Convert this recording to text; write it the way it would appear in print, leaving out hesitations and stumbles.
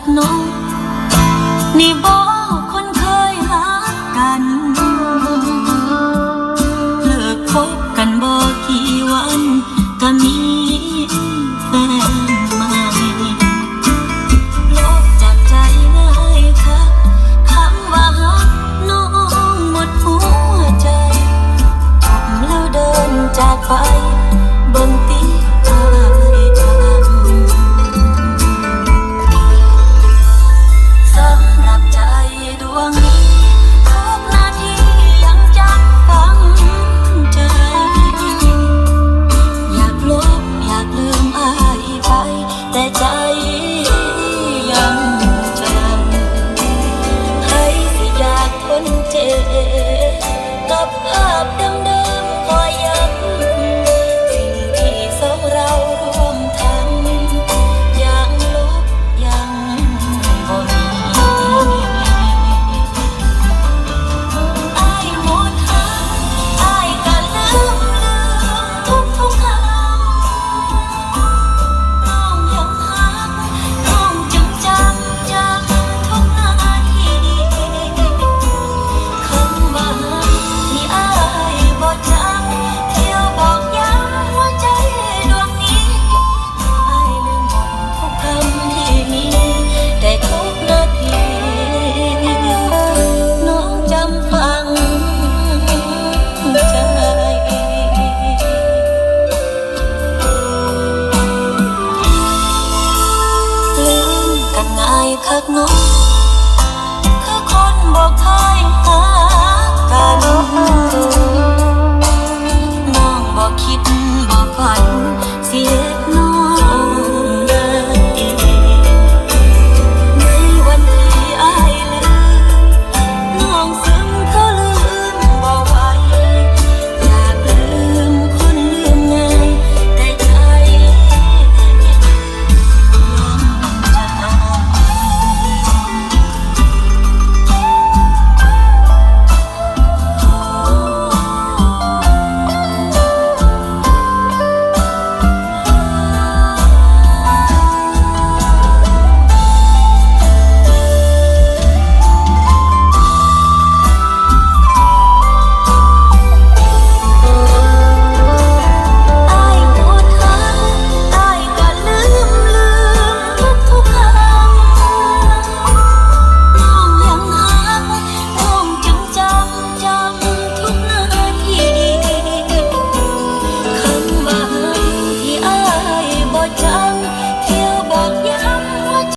กน้องนี่บ่คนเคยรักกันเลิกคบกันบ่กี่วันก็มีแฟนใหม่ลบจากใจง่ายค่ะคำว่าฮักน้องหมดหัวใจจบแล้วเดินจากไปเบิ่งตีอายจำสำหรับใจดวงนี้ทุกนาทียังจำฝังใจอยากลบอยากลืมอายไปแต่ใจยังจำให้สิอยากทนเจ็บกับภาพเดิมๆคอยย้ำสิ่งที่สองเราร่วมทำยังลบยังบ่มีอายหมดหักอายก็ลืมทุกคำน้องยังหักน้องจึงจำทุกนาทีคำว่าที่อายบ่จำเที่ยวบอกย้ำหัวใจดวงนี้อายลืมหมดทุกคำที่มีแต่ทุกนาทีน้องจำฝังใจลืมกันง่ายคักน้องคือคนบอกเคยหากัน